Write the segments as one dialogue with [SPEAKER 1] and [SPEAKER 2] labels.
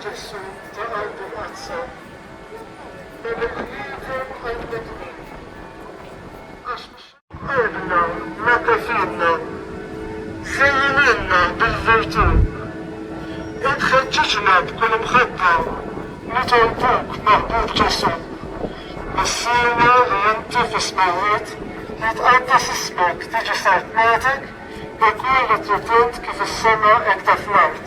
[SPEAKER 1] Gesù تعالوا أتسع وبالإيمان المدني أشعرنا مكفينا زيننا بالزيتون اتخججنا بكل مخدة نتوبوك محبوب جسو مسينا لينتفس موت يتقدس اسمك تجي ساعتناتك يكون لترتنت كيف السماء اكتفلت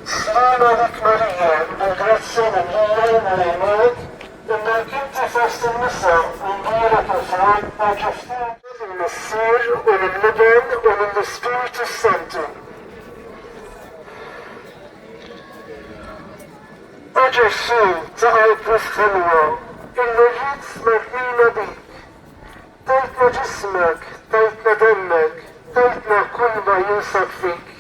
[SPEAKER 1] سلام عليك مريم بالغرسة من هي مريمات انك انت فاست النساء ومديرك الفرد وجفتك للمسير ولللبن وللسبيريتو السانتو أجسو تعال خلوة إلا جيت مرحينا بيك طيتنا جسمك طيتنا دمك طيتنا كل ما يوثق فيك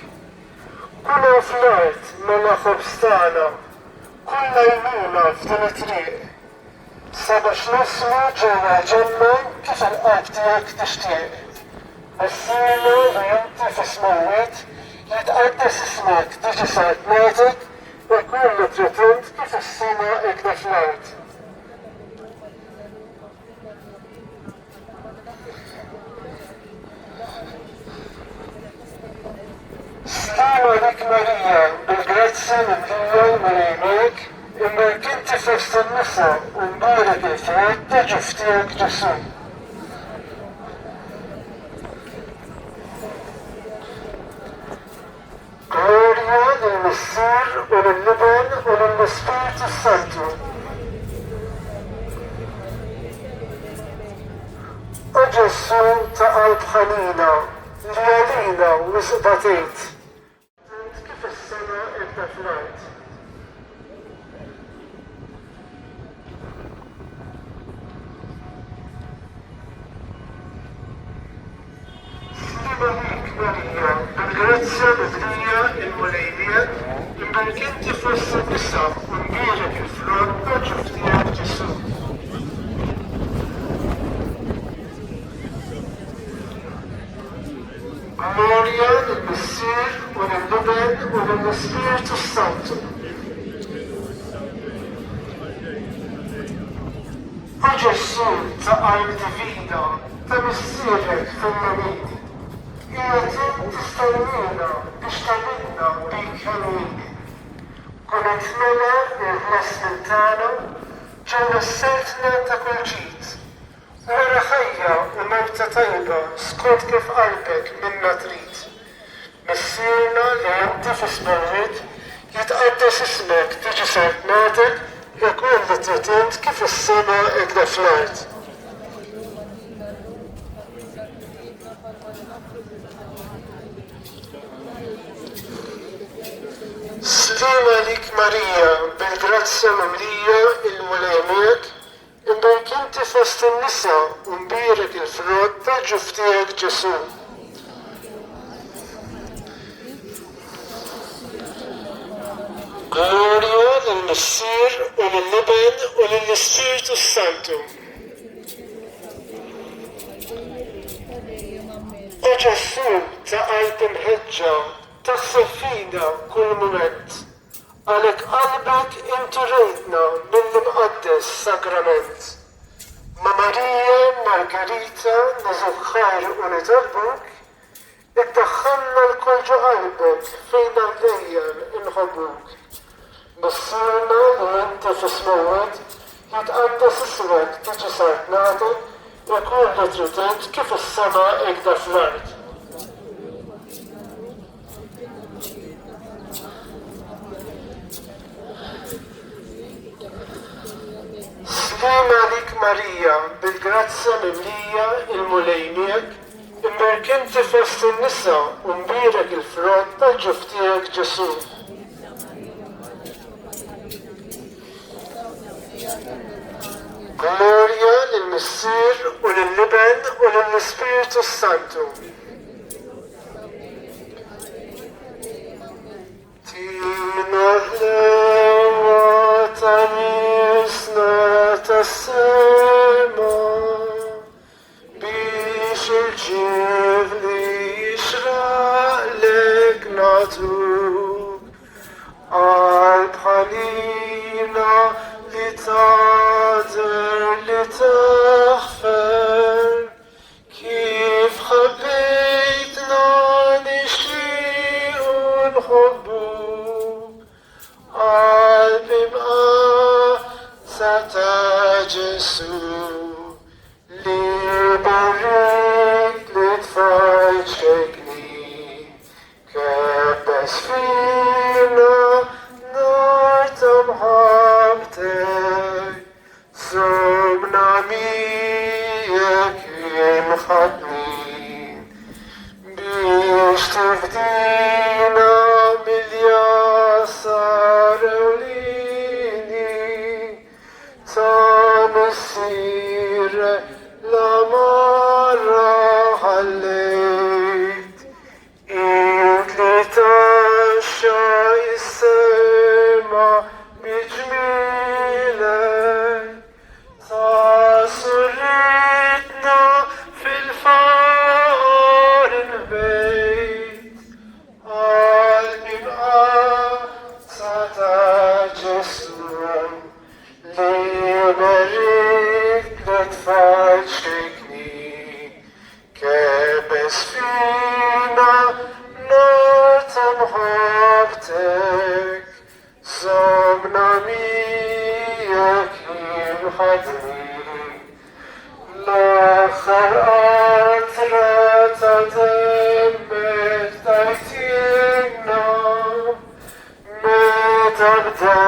[SPEAKER 1] كل أفلات ملا خبزتانا كل ليمونة في طريق سبش نسمة جوا جنة كيف الآب تياك تشتيق السينة وينتفس موت يتقدس اسمك تجي ساعة موتك ويكون لترتنت كيف السماء اكتفلت سلام عليك مريم بالغرسة من هي مريمك انك انت فست النساء ومبارك الفرد تجفتيك جسوم Gloria للمسير ولللبن وللسبيريتو السانتو أجسو تعال بخلينا ليالينا وزبطيت كيف السماء ارتفعت سلمك مريم بالغرسة مدنية المليمية انك انت فوسط النساء ومبيرك الفلان وجفتيك جسو Gloria للمسير ولللبن وللسبيريتو السانتو أجسو تعال تفيدا تمسيرك في النميد يتم تستلمينا تشتغلنا بيك هنيك كنت ملا الناس منتانا جونا السلتنا تاكل جيت ورا خيا وموتة طيبة سكوت كيف قلبك منا تريد مسيرنا لينتفس موت يتقدس اسمك تجي ساعتناتك يكون لترتنت كيف السماء اكتفلت سلام عليك ماريا بالغرسة مملية الملاميك انك انت فست النساء ومبيرك الفرد تجفتيك جسوم Gloria للمسير ولللبن وللسبيريتو السانتو أجسو تعال تمهجة تغسل فينا كل مومنت عليك قلبك انت ريتنا بالمقدس ساكرامنت ما ماريا مارغريتا نزوك خير ونطلبك اتدخلنا الكل جو قلبك فينا الايام انحبوك بصيرنا وانت في سموت يتقدس اسمك تجي ساعتناتك يكون لترتنت كيف السماء اكتفلت سلام عليك ماريا بالغرسة مملية المليميك انك انت فست النساء ومبيرك الفرد تجفتيك جسوم Gloria للمسير ولللبن وللسبيريتو السانتو تينا وتميسنا تسمع تغفر كيف خبيتنا نشتيق الحبوب قلبي بقى ستجسو لبريك لتفاجئني كبس فينا نار محبتك صومنا ميك مخطنين بيش تفدينا باليسار وليني تنسير لمرة حليت انت لتشعي السما بجميلك تصرتنا في الفار البيت قلبي بقى ستجسم لبريك لتفاجئني كبس فينا نار محبتك صمنا ميك يمحدني لاخر قطرة تدمك تكتينا متبدأ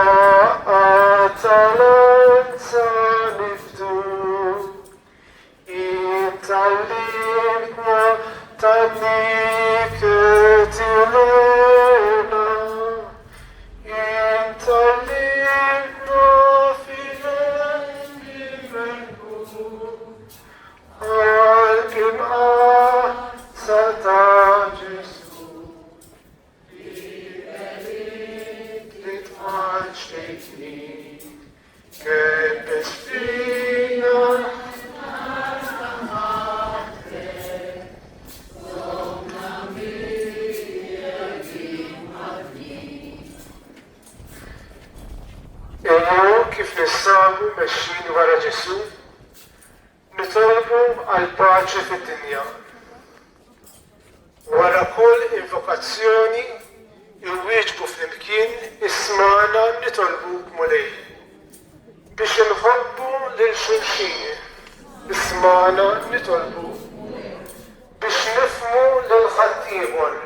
[SPEAKER 1] أتلنسى نفتوك انت علمتنا تنيك تلونا انت علمتنا في قلبي ملكوت قلبي معاه ستجسو لبريك لتفاجئني كبس فينا اليوم كيف نصابوا ماشيين ورا جسو نطلبوا الباce في الدنيا ورا كل انفوكاسيوني يوجبوا في المكين اسمعنا نطلبوا مولاي باش نحبوا للشمشية اسمعنا نطلبوا باش نفهموا للخطيبون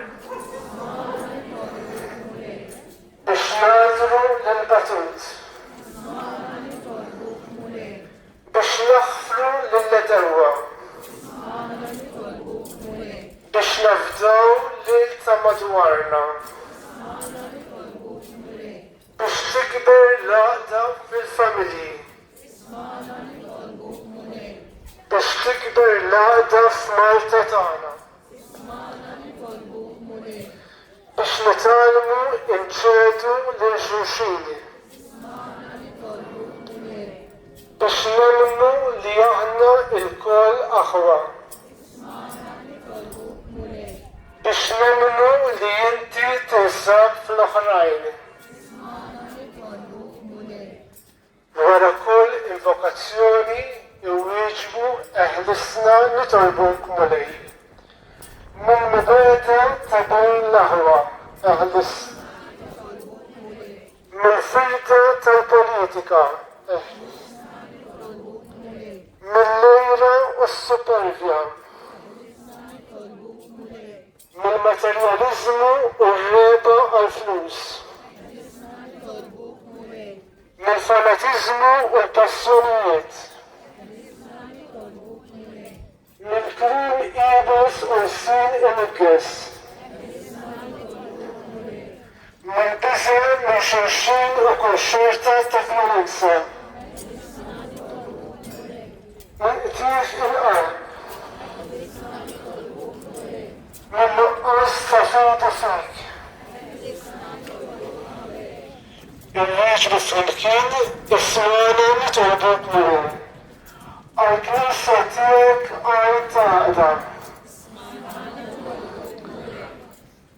[SPEAKER 1] باش ناظروا للبطوط باش نغفروا للدوا باش نفداو للتمدورنا باش تكبر العقدة في الفاميلي باش تكبر العقدة في مالطا تاعنا باش نتعلموا نجادوا للجوشيني باش ننمو اللي عنا الكل أخوة باش ننمو اللي انتي تنساب في الآخرين ورا كل انفوكاسيوني يوجبوا أهل السنة نطلبوك مولاي من مبادئ تبين لهوة أهل السنة من فلتة البوليتيكا من الليرة والسوبرفيا من الماتيرياليزم والريبة الفلوس من الفاناتيزم والباسيونيات من كريم إيبس والسين إنكس من بزر من شرشين وكوشيرتا تفلونسا من إتيف الآن من نقص تفيد فيك يجب الفلكين إسمانا نتوبوك منه الكنيستيك أي تاعدا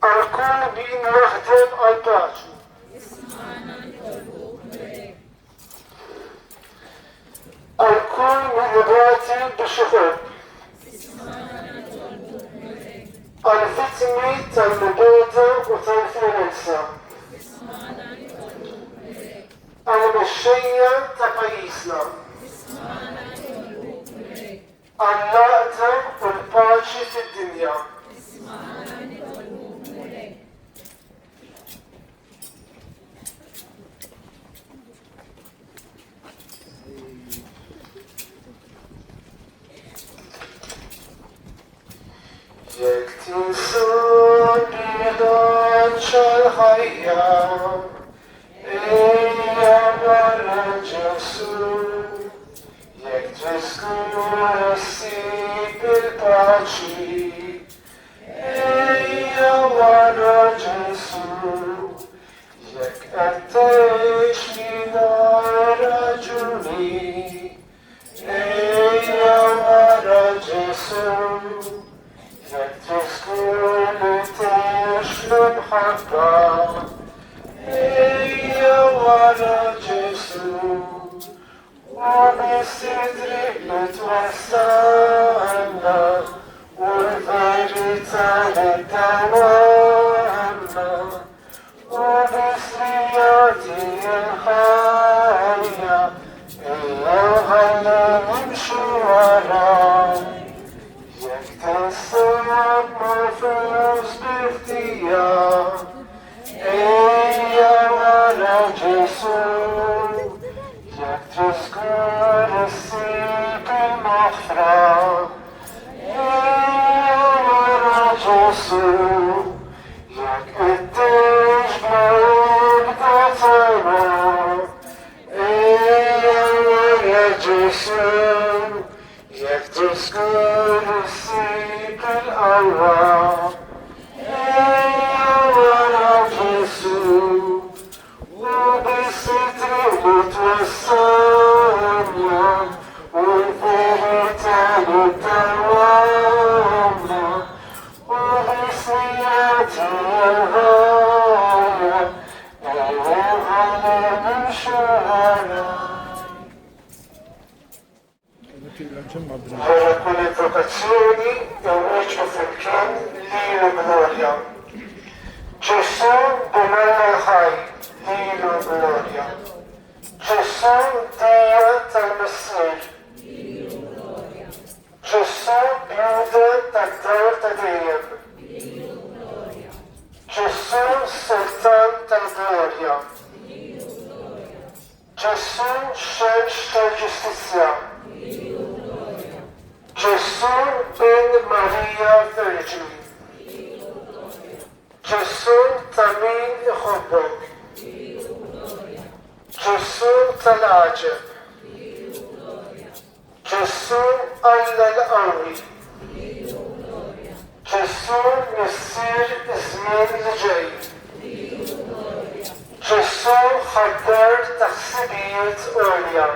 [SPEAKER 1] الكل بين نخدم الباجي الكل biex iħobb. Għal-vittmi tal-mibeda u tal-vjolenza. Għal-mexxejja ta' pajjiżna. Għall-għaqda u l-paċi fid-dinja. Jekk tinsuni l-għanċa l-ħajja, ejja wara Ġesu. Jekk triskur issib il-paċi, ejja wara Ġesu. Jekk qed tgħix mingħajr raġuni, ejja wara Ġesu. Jekk triskur li tgħix l-imħabba, ejja wara Ġesu. U bis-sidri li twassalna, u l-verità li tawalna, u bis-rijati l-ħajja, ejja ħalli nimxu wara. Jekk tinsab mal-flus biħtija, ejja wara Ġesu. Jekk triskur issib il-maħfra, ejja wara Ġesu. Jekk qed tgħix bl-għobda tagħna, ejja wara Ġesu. Jekk triskur issib il-qawwa, ejja wara Ġesu. U bis-sitri li twassalna, u l-verità li tawalna, u bis-rijati l-ħajja, ejja ħalli nimxu wara. Wara kull invokazzjoni jew weġbu fil-kien lilu glorja. Ġesu b'mella l-ħaj, lilu glorja. Ġesu dija tal-Messier. Ġesu bjuda tad-dar ta' dejjem. Ġesu sultan tal-glorja. Ġesu xemx tal-ġustizzja. Ġesu bin Marija Verġini. Ġesu ta' min iħobbok. Ġesu tal-għaġeb. Ġesu Alla l-qawwi. Ġesu missier iż-żmien li ġej. Ġesu ħabbar ta' ħsibijiet għolja.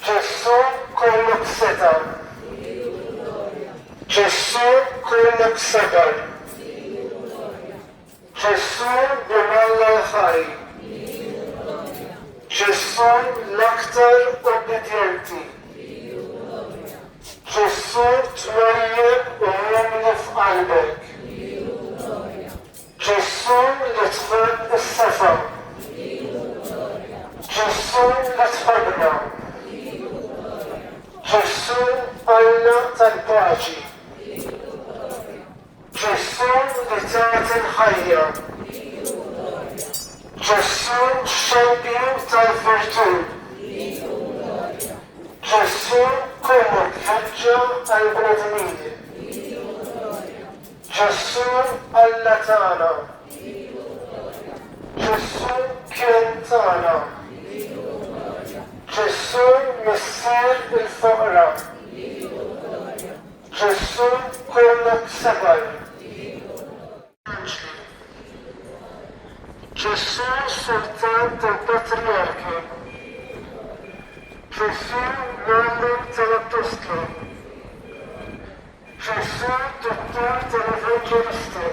[SPEAKER 1] Ġesu kollok seta. Ġesu kollok sabar. Ġesu b'mella l-ħaj. Ġesu l-aktar obbedjenti. Ġesu twejjeb u jemli f'qalbek. Ġesu li tħobb is-sefa. Ġesu li tħobbna. Ġesu Alla tal-paċi. Ġesu li tagħti l-ħajja. Ġesu xempju tal-virtù. Ġesu kollok ħeġġa għall-bnedmin. Ġesu Alla tagħna. Ġesu kien tagħna. Ġesu missier il-foqra. Ġesu kollok sabar. Ġesu sultan tal-patriarki. Ġesu l-għallim tal-apostlu. Ġesu dottor tal-evangelisti.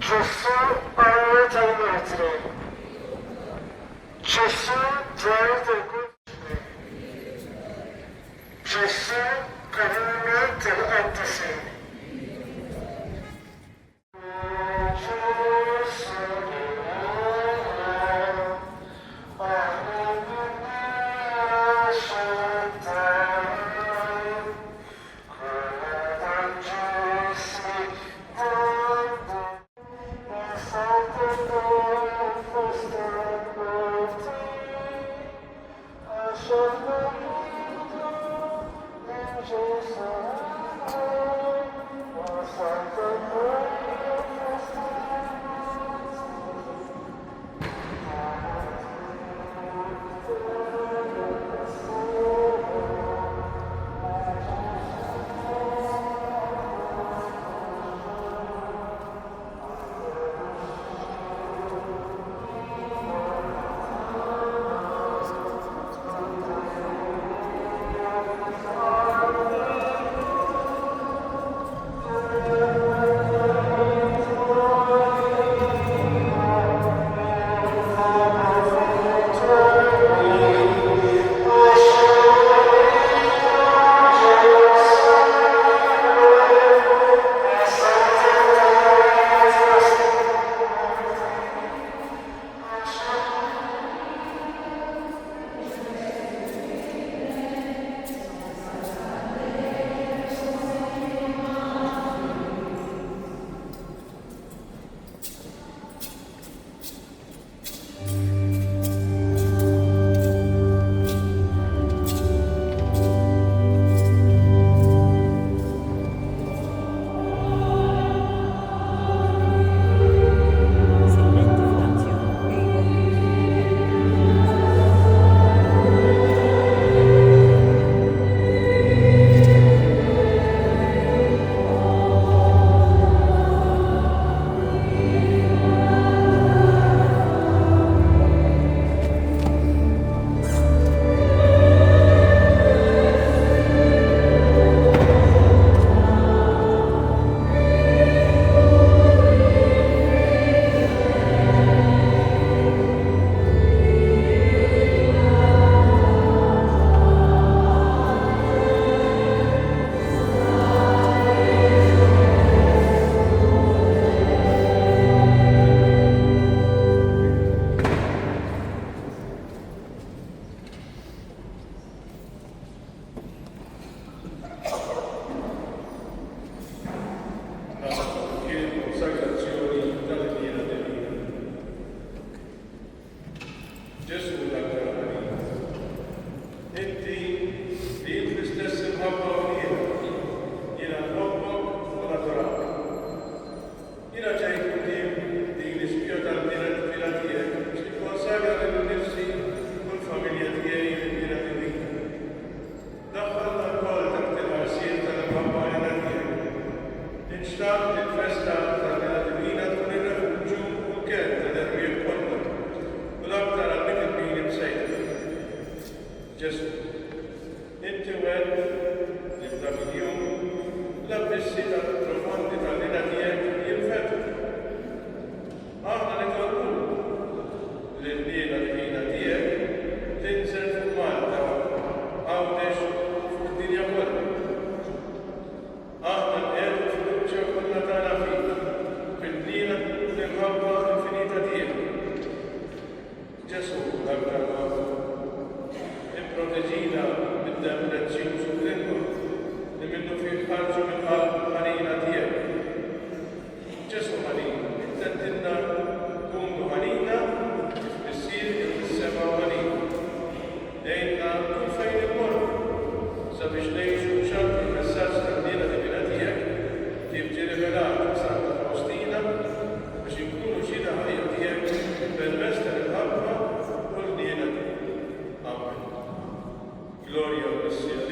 [SPEAKER 1] Ġesu Alla tal-metri. Ġesu dar tal-gurġni.
[SPEAKER 2] Gloria al Messia.